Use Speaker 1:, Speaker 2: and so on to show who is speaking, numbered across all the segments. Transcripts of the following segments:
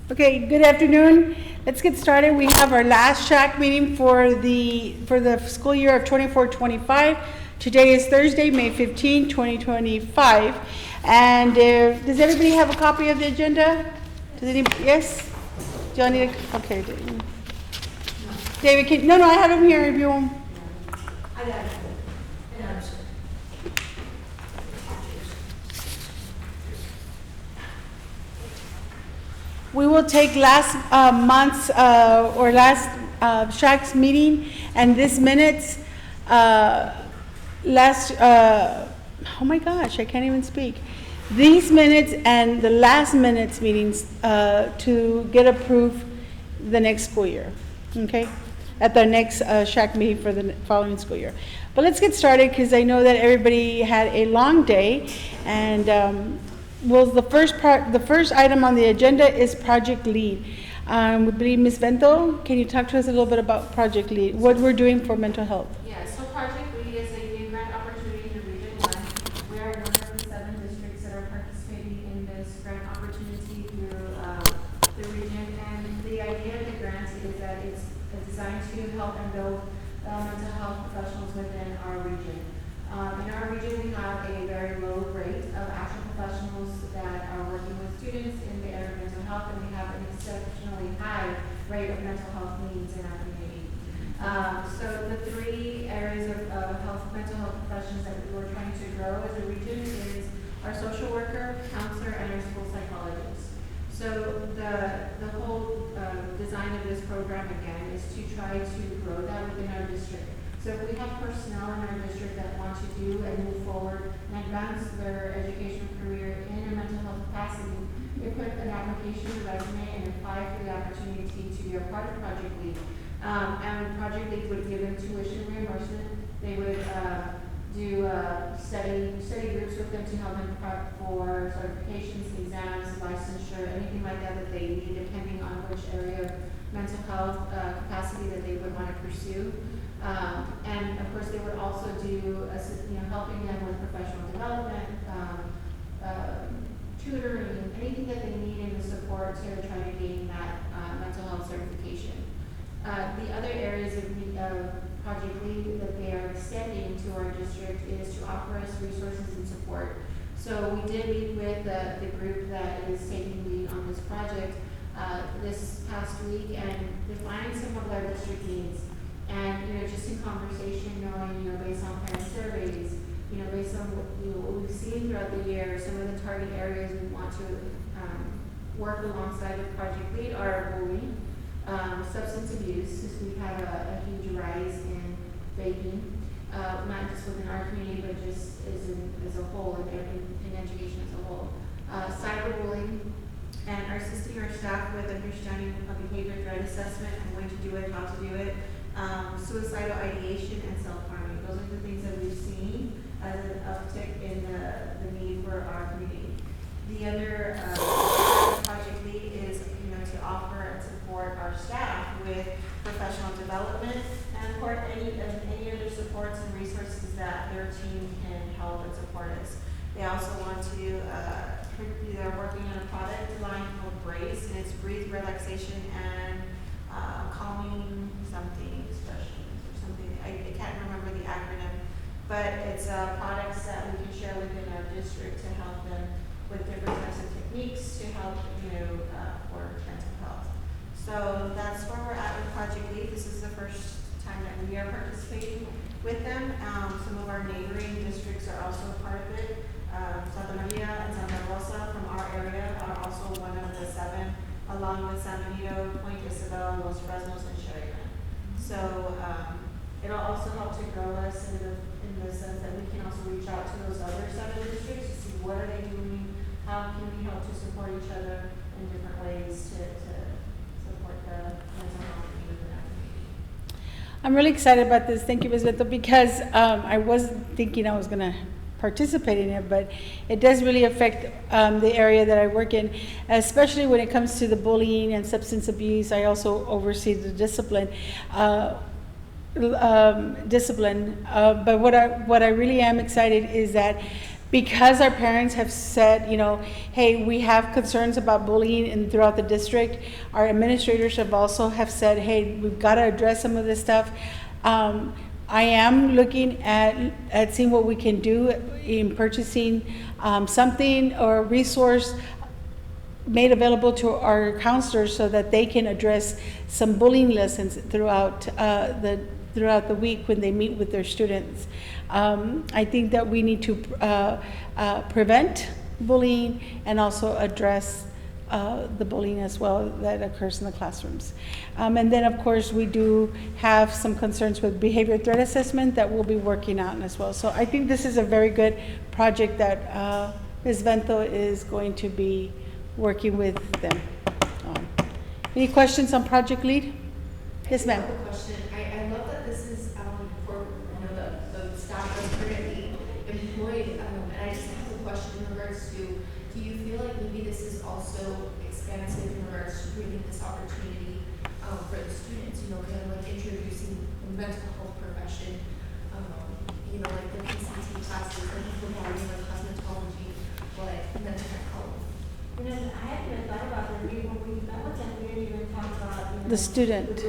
Speaker 1: Okay, good afternoon. Let's get started. We have our last SHAC meeting for the school year of 24-25. Today is Thursday, May 15, 2025. And does everybody have a copy of the agenda? Does anybody? Yes? Do y'all need a? Okay. David, no, I have him here if you want.
Speaker 2: I got it.
Speaker 1: We will take last month's or last SHAC's meeting and this minutes, oh my gosh, I can't even speak. These minutes and the last minutes meetings to get approved the next school year, okay? At the next SHAC meeting for the following school year. But let's get started because I know that everybody had a long day and well, the first item on the agenda is Project Lead. We believe Ms. Bento, can you talk to us a little bit about Project Lead, what we're doing for mental health?
Speaker 2: Yeah, so Project Lead is a new grant opportunity in Region 1. We are one of the 7 districts that are participating in this grant opportunity through the region. And the idea of the grant is that it's designed to help and build mental health professionals within our region. In our region, we have a very low rate of actual professionals that are working with students in the area of mental health, and we have an exceptionally high rate of mental health needs in our community. So the 3 areas of mental health professions that we're trying to grow as a region is our social worker, counselor, and our school psychologist. So the whole design of this program, again, is to try to grow that within our district. So if we have personnel in our district that want to do and move forward and advance their educational career in a mental health capacity, they put an application, a resume, and apply for the opportunity to be a part of Project Lead. And Project Lead would give them tuition reimbursement. They would do study groups with them to help them prep for certifications, exams, licensure, anything like that that they need, depending on which area of mental health capacity that they would want to pursue. And of course, they would also do, helping them with professional development, tutoring, anything that they need in the support to try to gain that mental health certification. The other areas of Project Lead that they are extending to our district is to offer us resources and support. So we did meet with the group that is taking lead on this project this past week and defining some of our district needs. And, just in conversation, knowing, based on parent surveys, based on what we've seen throughout the year, some of the target areas we want to work alongside with Project Lead are bullying, substance abuse, since we've had a huge rise in vaping, not just within our community, but just as a whole, in education as a whole. Cyberbullying, and assisting our staff with understanding of behavior threat assessment and when to do it, how to do it. Suicidal ideation and self-harming. Those are the things that we've seen as an uptick in the need for our community. The other Project Lead is, to offer and support our staff with professional development and support any other supports and resources that their team can help and support us. They also want to, they're working on a product line called Brace, and it's breathe, relaxation, and calming something expressions or something. I can't remember the acronym, but it's products that we can share within our district to help them with different types of techniques to help, for mental health. So that's where we're at with Project Lead. This is the first time that we are participating with them. Some of our neighboring districts are also a part of it. Santa Maria and Santa Rosa from our area are also one of the 7, along with San Benito, Point Isabel, Los Fresnos, and Sheridan. So it'll also help to grow us in the sense that we can also reach out to those other 7 districts to see what are they doing, how can we help to support each other in different ways to support the mental health within our community.
Speaker 1: I'm really excited about this. Thank you, Ms. Beto, because I wasn't thinking I was going to participate in it, but it does really affect the area that I work in, especially when it comes to the bullying and substance abuse. I also oversee the discipline. But what I really am excited is that because our parents have said, you know, hey, we have concerns about bullying and throughout the district, our administrators have also have said, hey, we've got to address some of this stuff. I am looking at seeing what we can do in purchasing something or a resource made available to our counselors so that they can address some bullying lessons throughout the week when they meet with their students. I think that we need to prevent bullying and also address the bullying as well that occurs in the classrooms. And then, of course, we do have some concerns with behavior threat assessment that we'll be working on as well. So I think this is a very good project that Ms. Vento is going to be working with them. Any questions on Project Lead? Yes, ma'am.
Speaker 3: I have a question. I love that this is for the staff that's currently employed, and I just have a question in regards to, do you feel like maybe this is also expansive in regards to creating this opportunity for the students, you know, kind of like introducing the mental health profession, you know, like the PCT classes, like providing like cosmetology, but mental health.
Speaker 4: You know, I hadn't even thought about that. When we met with them, we didn't even talk about, you know,
Speaker 1: The student.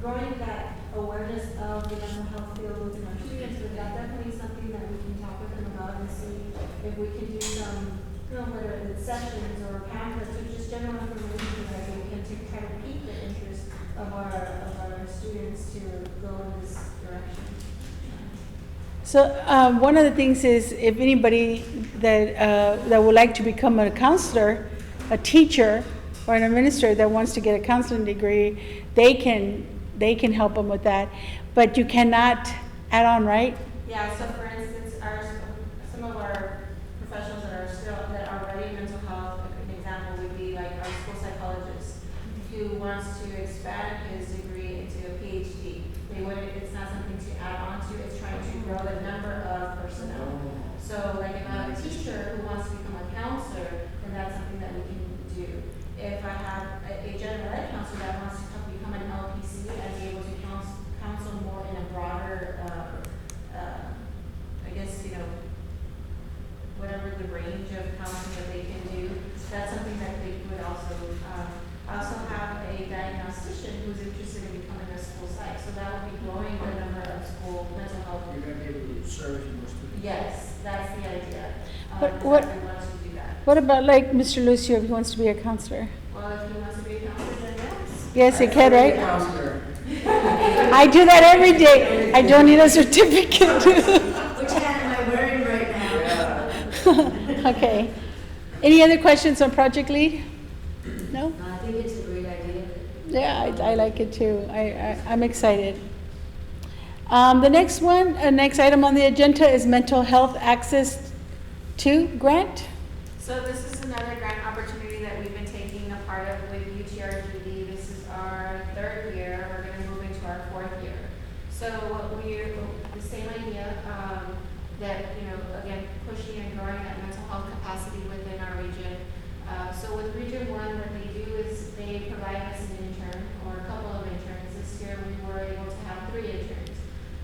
Speaker 4: growing that awareness of the mental health field within our students, but that's definitely something that we can talk with them about and see if we can do some, you know, whether it's sessions or pamphlets or just general information that we can to try to pique the interest of our students to go in this direction.
Speaker 1: So one of the things is, if anybody that would like to become a counselor, a teacher, or an administrator that wants to get a counseling degree, they can help them with that. But you cannot add on, right?
Speaker 2: Yeah, so for instance, some of our professionals that are already in mental health, an example would be like our school psychologist who wants to expand his degree into a PhD. It's not something to add on to, it's trying to grow the number of personnel. So like if I have a teacher who wants to become a counselor, then that's something that we can do. If I have a general ed counselor that wants to become an LPC and be able to counsel more in a broader, I guess, you know, whatever the range of counseling that they can do, that's something that they would also. I also have a diagnostician who's interested in becoming a school psych, so that would be growing the number of school mental health.
Speaker 5: You're going to be able to serve more students.
Speaker 2: Yes, that's the idea.
Speaker 1: But
Speaker 2: We want to do that.
Speaker 1: What about like Mr. Lucio, if he wants to be a counselor?
Speaker 2: Well, if he wants to be a counselor, then yes.
Speaker 1: Yes, he can, right?
Speaker 5: Counselor.
Speaker 1: I do that every day. I don't need a certificate.
Speaker 4: Which hat am I wearing right now?
Speaker 1: Okay. Any other questions on Project Lead? No?
Speaker 4: I think it's a great idea.
Speaker 1: Yeah, I like it too. I'm excited. The next one, next item on the agenda is Mental Health Access 2 grant.
Speaker 2: So this is another grant opportunity that we've been taking a part of with UTRGV. This is our third year. We're going to move into our fourth year. So the same idea that, you know, again, pushing and growing that mental health capacity within our region. So with Region 1, what they do is they provide us an intern or a couple of interns. This year we were able to have 3 interns.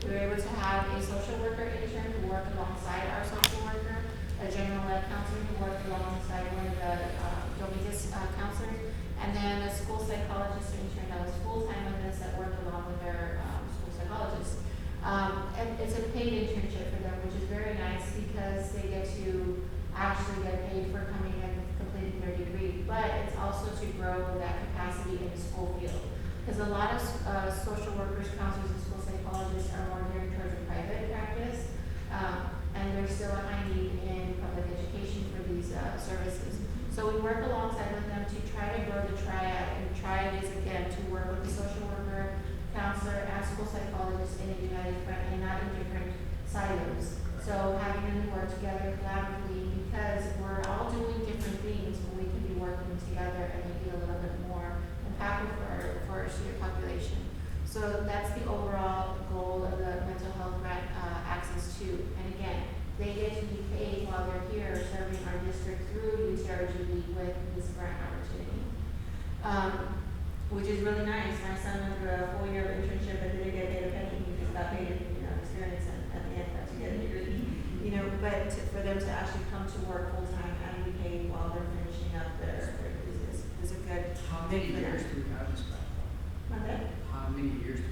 Speaker 2: We were able to have a social worker intern who worked alongside our social worker, a general ed counselor who worked alongside one of the Dominicus counselors, and then a school psychologist intern that was full-time with us that worked along with their school psychologist. And it's a paid internship for them, which is very nice because they get to actually get paid for coming in and completing their degree, but it's also to grow that capacity in the school field. Because a lot of social workers, counselors, and school psychologists are more geared towards a private practice, and there's still a high need in public education for these services. So we work alongside with them to try to grow the triad, and the triad is again to work with the social worker, counselor, and school psychologist in a united front and not in different silos. So having them work together collaboratively, because we're all doing different things, but we can be working together and make it a little bit more impactful for our student population. So that's the overall goal of the mental health grant access to. And again, they get to be paid while they're here serving our district through UTRGV with this grant opportunity, which is really nice. My son went through a full year of internship and didn't get paid a penny. He just got paid, experience and at the end got to get a degree.
Speaker 6: for them to actually come to work full-time and be paid while they're finishing up their is a good.
Speaker 5: How many years do we have this guy?
Speaker 6: Monday.
Speaker 5: How many years do we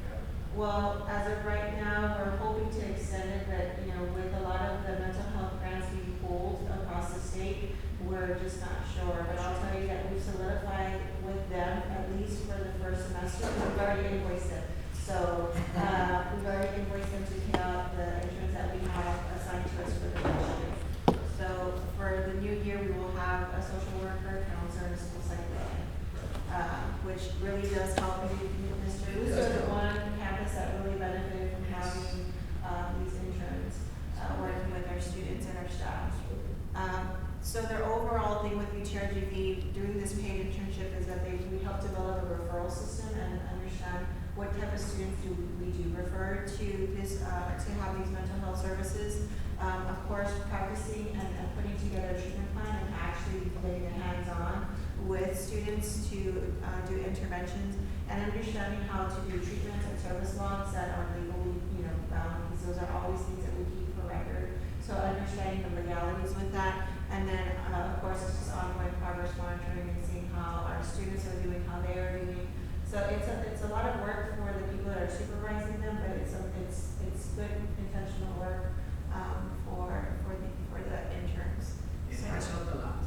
Speaker 5: have?
Speaker 6: Well, as of right now, we're hoping to extend it, but, with a lot of the mental health grants being pulled across the state, we're just not sure. But I'll tell you that we've solidified with them, at least for the first semester, we've already invoiced them. So, we've already invoiced them to pay out the interns that we have assigned to us for the next year. So, for the new year, we will have a social worker, counselor, and a school psychologist, which really does help me, Mr. Lucio is the one campus that really benefited from having, these interns, working with our students and our staff. So their overall thing with UTRGV doing this paid internship is that we help develop a referral system and understand what type of students we do refer to this, to have these mental health services. Of course, practicing and putting together a treatment plan and actually getting your hands on with students to do interventions and understanding how to do treatments and service logs that are legally, bound, because those are always things that we keep for record. So understanding the legalities with that, and then of course it's just ongoing progress monitoring and seeing how our students are doing, how they are doing. So it's a lot of work for the people that are supervising them, but it's good intentional work for the interns.
Speaker 5: It
Speaker 6: So-
Speaker 5: has helped a lot.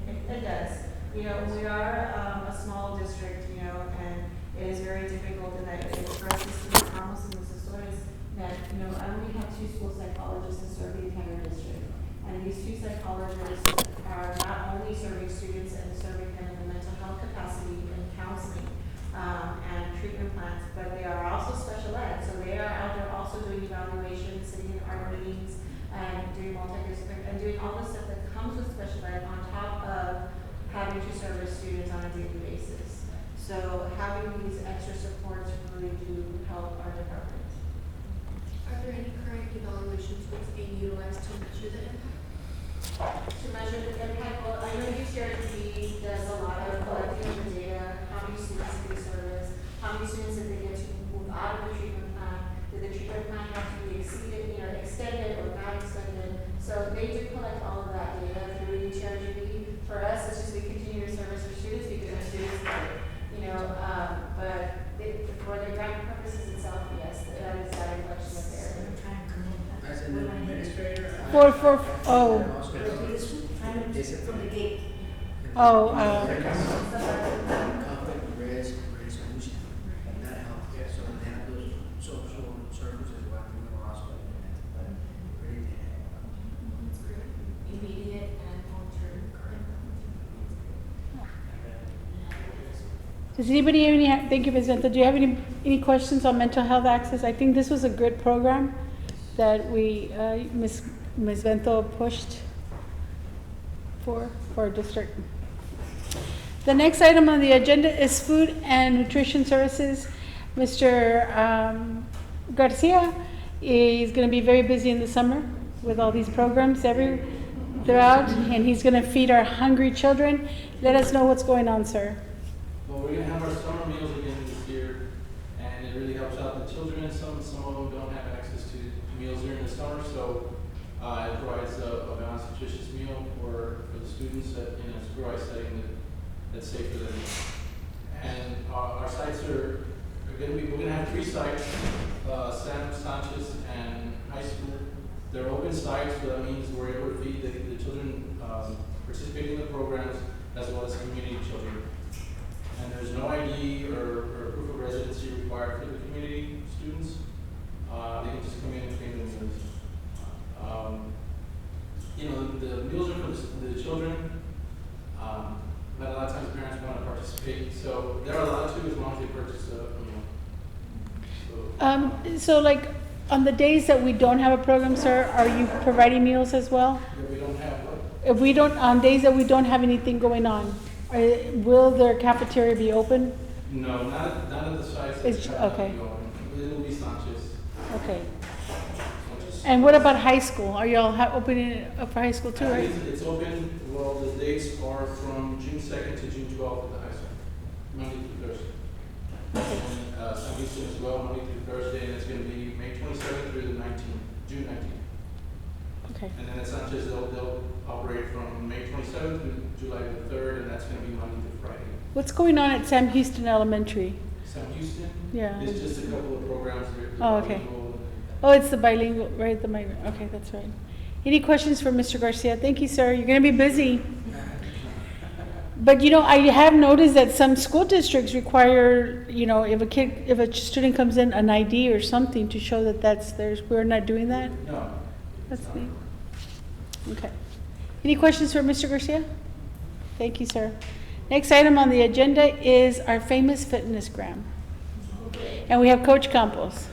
Speaker 6: It does. We are a small district, and it is very difficult, and for us to see the promise in the stories that, I only have 2 school psychologists that serve the entire district. And these 2 psychologists are not only serving students and serving them in the mental health capacity and counseling, and treatment plans, but they are also special ed. So they are out there also doing evaluations, sitting in our meetings, and doing multidisciplinary, and doing all the stuff that comes with special ed on top of having to service students on a daily basis. So having these extra supports really do help our department.
Speaker 3: Are there any current evaluation tools being utilized to measure the impact?
Speaker 6: To measure the impact, well, I know UCRGB does a lot of collecting of the data, how many students did they service, how many students did they get to move out of the treatment plan, did the treatment plan have to be extended or not extended. So they do collect all of that data through UCRGB. For us, it's just we continue to service our students because our students need it, for the grant purposes itself, yes, that is that reflection of their.
Speaker 5: As an administrator.
Speaker 1: Oh.
Speaker 5: And also,
Speaker 7: From the gate.
Speaker 5: Conflict resolution, that helps. Yeah, so they have those social services, what we were also implemented, but really did help.
Speaker 3: That's great. Immediate and long-term.
Speaker 1: Does anybody have any, thank you, Ms. Vento. Do you have any questions on mental health access? I think this was a good program that Ms. Vento pushed for our district. The next item on the agenda is food and nutrition services. Mr. Garcia is going to be very busy in the summer with all these programs throughout, and he's going to feed our hungry children. Let us know what's going on, sir.
Speaker 8: Well, we're going to have our summer meals again this year, and it really helps out the children. Some of them don't have access to meals during the summer, so it provides a balanced, nutritious meal for the students in a supervised setting that's safe for them. And our sites we're going to have 3 sites, San Sanchez and high school. They're open sites, so that means we're able to feed the children participating in the programs as well as community children. And there's no ID or proof of residency required for the community students. They can just come in and pay the meals. The meals are for the children, but a lot of times parents want to participate. So they're allowed to as long as they purchase a meal.
Speaker 1: So like on the days that we don't have a program, sir, are you providing meals as well?
Speaker 8: If we don't have what?
Speaker 1: If we don't, on days that we don't have anything going on, will their cafeteria be open?
Speaker 8: No, not at the sites.
Speaker 1: Okay.
Speaker 8: It will be Sanchez.
Speaker 1: Okay. And what about high school? Are y'all opening it up for high school too, right?
Speaker 8: It's open, well, the dates are from June 2nd to June 12th at the high school, Monday through Thursday. And San Houston as well, Monday through Thursday, and it's going to be May 27th through the 19th, June 19th.
Speaker 1: Okay.
Speaker 8: And then at Sanchez, they'll operate from May 27th to July the 3rd, and that's going to be Monday to Friday.
Speaker 1: What's going on at Sam Houston Elementary?
Speaker 8: Sam Houston?
Speaker 1: Yeah.
Speaker 8: It's just a couple of programs.
Speaker 1: Oh, okay. Oh, it's the bilingual, right, the migrant, okay, that's right. Any questions for Mr. Garcia? Thank you, sir, you're gonna be busy. But you know, I have noticed that some school districts require, you know, if a student comes in, an ID or something to show that that's theirs. We're not doing that?
Speaker 8: No.
Speaker 1: That's neat. Okay. Any questions for Mr. Garcia? Thank you, sir. Next item on the agenda is our famous fitness gram. And we have Coach Campos.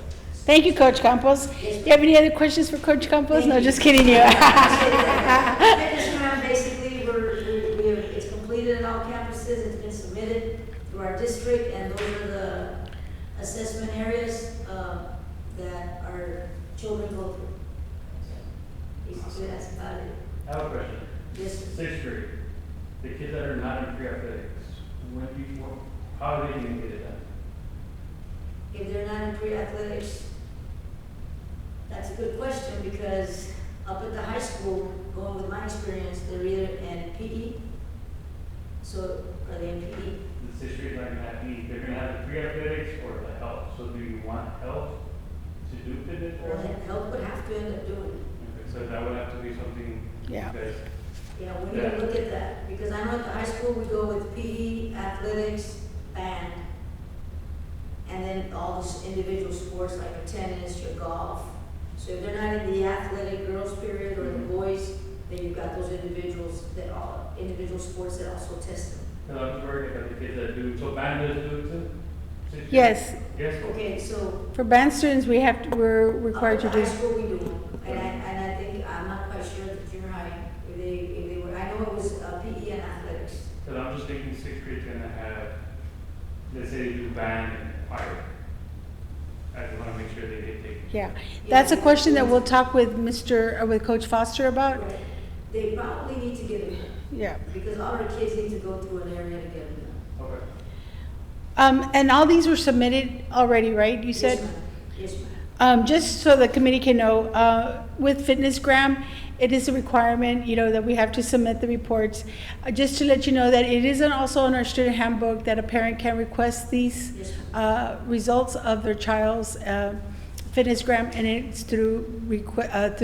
Speaker 1: Thank you, Coach Campos. Do you have any other questions for Coach Campos? No, just kidding you.
Speaker 7: Fitness round, basically, it's completed at all campuses, it's been submitted to our district, and those are the assessment areas that our children go through. Basically, that's about it.
Speaker 9: I have a question.
Speaker 7: Yes, sir.
Speaker 9: Sixth grade, the kids that are not in pre-athletics, how are they going to get it done?
Speaker 7: If they're not in pre-athletics, that's a good question, because up at the high school, going with my experience, they're either in PE, so are they in PE?
Speaker 9: The sixth grade not going to have PE, they're going to have the pre-athletics or the health. So do you want health to do fitness?
Speaker 7: Well, health would have to end up doing it.
Speaker 9: Okay, so that would have to be something
Speaker 1: Yeah.
Speaker 9: you guys.
Speaker 7: Yeah, we need to look at that, because I know at the high school, we go with PE, athletics, band, and then all those individual sports like your tennis, your golf. So if they're not in the athletic girls period or the boys, then you've got those individuals that are, individual sports that also test them.
Speaker 9: No, I'm just worried about the kids that do, so band does do it too? Sixth grade?
Speaker 1: Yes,
Speaker 9: Yes.
Speaker 7: Okay, so.
Speaker 1: for band students, we're required to
Speaker 7: Up at
Speaker 1: do.
Speaker 7: high school, we do them, and I think, I'm not quite sure at the junior high, if they were, I know it was PE and athletics.
Speaker 9: Because I'm just thinking sixth grade's going to have, let's say they do band and choir. I just want to make sure they get taken.
Speaker 1: Yeah, that's a question that we'll talk with with Coach Foster about.
Speaker 7: Right. They probably need to get them,
Speaker 1: Yeah.
Speaker 7: because all our kids need to go through an area to get them done.
Speaker 9: Okay.
Speaker 1: And all these were submitted already, right? You
Speaker 7: Yes,
Speaker 1: said?
Speaker 7: ma'am. Yes, ma'am.
Speaker 1: Just so the committee can know, with Fitness Gram, it is a requirement, you know, that we have to submit the reports. Just to let you know that it isn't also in our student handbook that a parent can request these
Speaker 7: Yes,
Speaker 1: results of their child's Fitness Gram, and it's through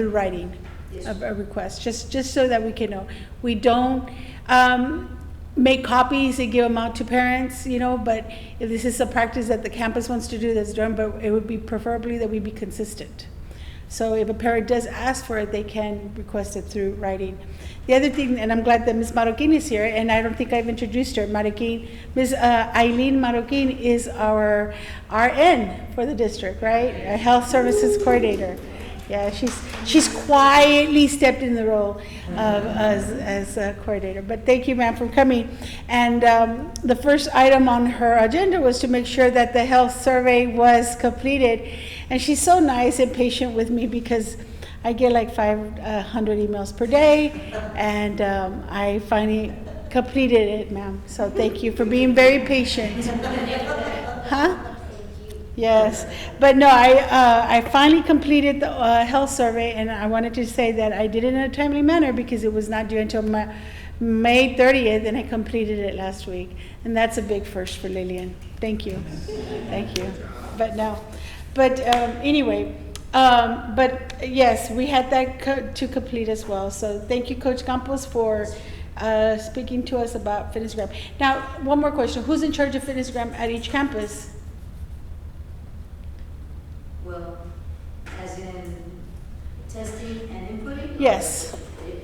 Speaker 1: writing
Speaker 7: Yes.
Speaker 1: of a request, just so that we can know. We don't make copies and give them out to parents, you know, but if this is a practice that the campus wants to do, that's done, but it would be preferably that we be consistent. So if a parent does ask for it, they can request it through writing. The other thing, and I'm glad that Ms. Marroquin is here, and I don't think I've introduced her. Ms. Eileen Marroquin is our RN for the district, right? A health services coordinator. Yeah, she's quietly stepped in the role of as a coordinator. But thank you, ma'am, for coming. And the first item on her agenda was to make sure that the health survey was completed. And she's so nice and patient with me because I get like 500 emails per day, and I finally completed it, ma'am. So thank you for being very patient. Huh? Yes, but no, I finally completed the health survey, and I wanted to say that I did it in a timely manner because it was not due until May 30th, and I completed it last week. And that's a big first for Lillian. Thank you. Thank you. But anyway, but yes, we had that to complete as well. So thank you, Coach Campos, for speaking to us about Fitness Gram. Now, one more question. Who's in charge of Fitness Gram at each campus?
Speaker 7: Well, as in testing and inputting?
Speaker 1: Yes.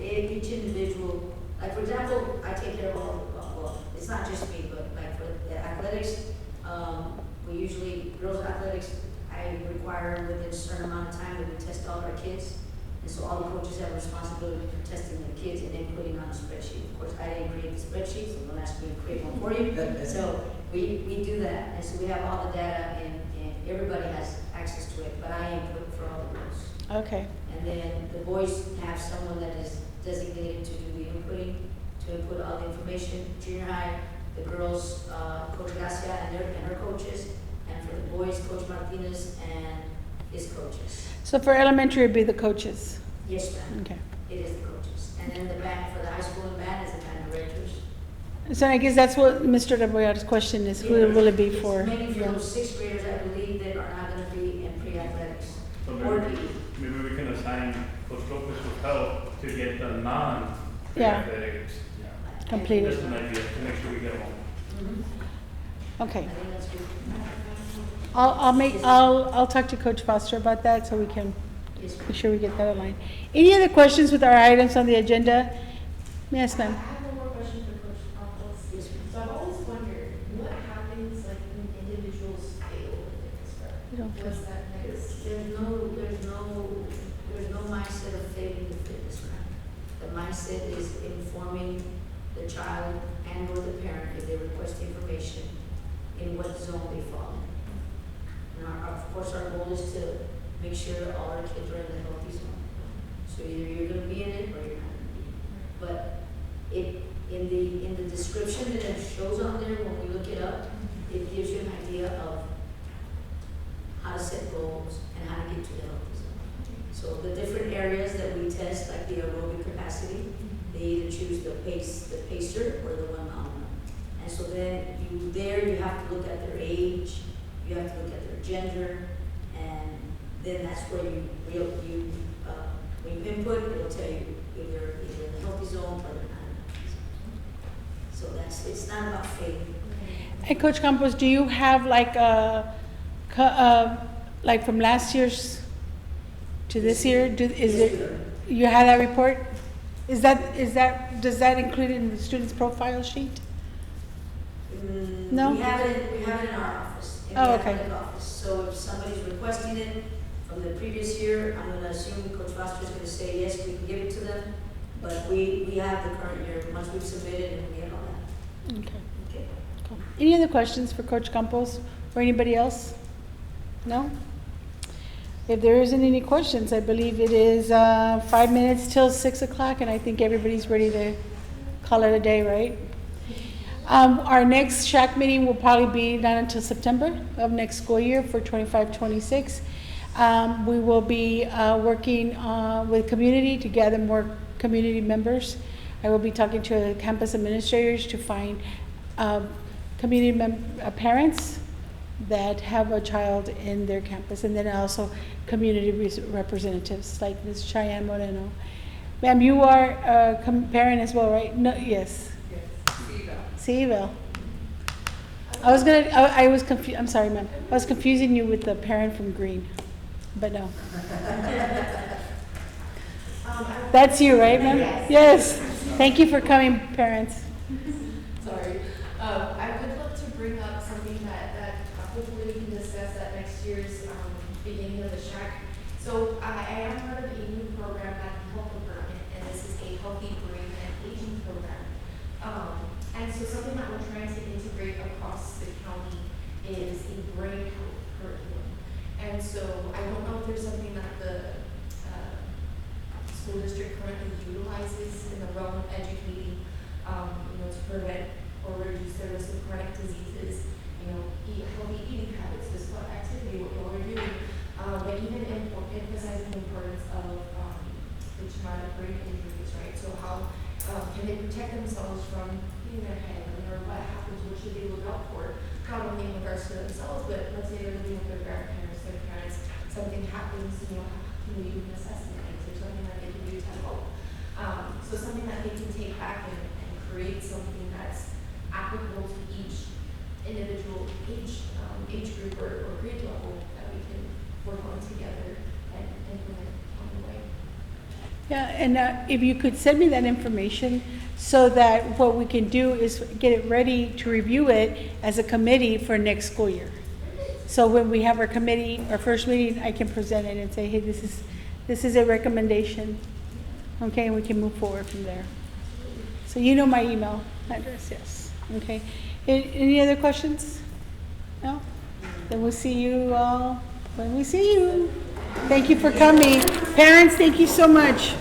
Speaker 7: Each individual, like for example, I take care of all, well, it's not just me, but like for the athletics, we usually, girls athletics, I require within a certain amount of time that we test all our kids. And so all the coaches have responsibility for testing their kids and then putting on a spreadsheet. Of course, I didn't create the spreadsheet, so don't ask me to create one for you. So we do that, and so we have all the data, and everybody has access to it, but I input for all the girls.
Speaker 1: Okay.
Speaker 7: And then the boys have someone that is designated to do the inputting, to input all the information. Junior high, the girls, Coach Garcia and her coaches, and for the boys, Coach Martinez and his coaches.
Speaker 1: So for elementary, it'd be the coaches.
Speaker 7: Yes, ma'am.
Speaker 1: Okay.
Speaker 7: It is the coaches. And then the band, for the high school and band is the band directors.
Speaker 1: So I guess that's what Mr. Reboyar's question is, who will it be
Speaker 7: It's
Speaker 1: for?
Speaker 7: mainly for
Speaker 1: Yeah.
Speaker 7: those sixth graders, I believe, that are not gonna be in pre-athletics.
Speaker 9: So
Speaker 7: Or
Speaker 9: maybe,
Speaker 7: PE.
Speaker 9: maybe we can assign Coach Lopez with help to get the
Speaker 1: Yeah.
Speaker 9: non-athletics.
Speaker 1: Completed.
Speaker 9: Just an idea, to make sure we get them.
Speaker 7: Mhm.
Speaker 1: Okay.
Speaker 7: I think that's good.
Speaker 1: I'll talk to Coach Foster about that so we can
Speaker 7: Yes, ma'am.
Speaker 1: make sure we get that aligned. Any other questions with our items on the agenda? Yes,
Speaker 3: I
Speaker 1: ma'am.
Speaker 3: have one more question for Coach Campos.
Speaker 7: Yes, ma'am.
Speaker 3: So I've always wondered, what happens like when individuals fail with fitness prep?
Speaker 1: You don't
Speaker 3: What's that next?
Speaker 7: There's no mindset of failing the fitness round. The mindset is informing the child and or the parent if they request information in what zone they fall in. And of course, our goal is to make sure all our kids are in the healthy zone. So either you're gonna be in it or you're not gonna be in it. But in the description that it shows on there, when we look it up, it gives you an idea of how to set goals and how to get to the healthy zone. So the different areas that we test, like the aerobic capacity, they either choose the pacer or the 1 mile run. And so then you have to look at their age, you have to look at their gender, and then that's where when you input, it'll tell you if they're either in the healthy zone or they're not in the healthy zone. So it's not about failing.
Speaker 1: Hey, Coach Campos, do you have like like from last year's to this year? You have that report? Does that include it in the student's profile sheet? No?
Speaker 7: We have it in our office, in the
Speaker 1: Oh, okay.
Speaker 7: athletic office. So if somebody's requesting it from the previous year, I'm gonna assume Coach Foster's gonna say, yes, we can give it to them. But we have the current year, once we've submitted and we have all that.
Speaker 1: Okay.
Speaker 7: Okay.
Speaker 1: Cool. Any other questions for Coach Campos or anybody else? No? If there isn't any questions, I believe it is 5 minutes till 6 o'clock, and I think everybody's ready to call it a day, right? Our next SHAC meeting will probably be not until September of next school year for 25-26. We will be working with community to gather more community members. I will be talking to campus administrators to find community parents that have a child in their campus, and then also community representatives like Ms. Cheyenne Moreno. Ma'am, you are a parent as well, right? No, yes. CEVAL. I was confused, I'm sorry, ma'am. I was confusing you with the parent from Green, but no. That's you, right, ma'am? Yes. Thank you for coming, parents.
Speaker 3: Sorry. I would love to bring up something that hopefully we can discuss at next year's beginning of the SHAC. So I am part of a new program at the health department, and this is a healthy brain and aging program. And so something that we're trying to integrate across the county is a brain health curriculum. And so I don't know if there's something that the school district currently utilizes in the realm of educating, to prevent or reduce the risk of chronic diseases, eat healthy eating habits, physical activity, what y'all are doing, but even emphasizing the importance of the traumatic brain injuries, right? So how can they protect themselves from hitting their head, or what happens, what should they look out for, not only in regards to themselves, but let's say they're living with their grandparents, their parents, something happens, how can we do an assessment, is there something that they can do to help? So something that they can take back and create something that's applicable to each individual age group or grade level that we can work on together and implement on the way.
Speaker 1: Yeah, and if you could send me that information so that what we can do is get it ready to review it as a committee for next school year. So when we have our committee, our first meeting, I can present it and say, hey, this is a recommendation. Okay, and we can move forward from there. So you know my email address, yes. Okay. Any other questions? No? Then we'll see you all when we see you. Thank you for coming. Parents, thank you so much.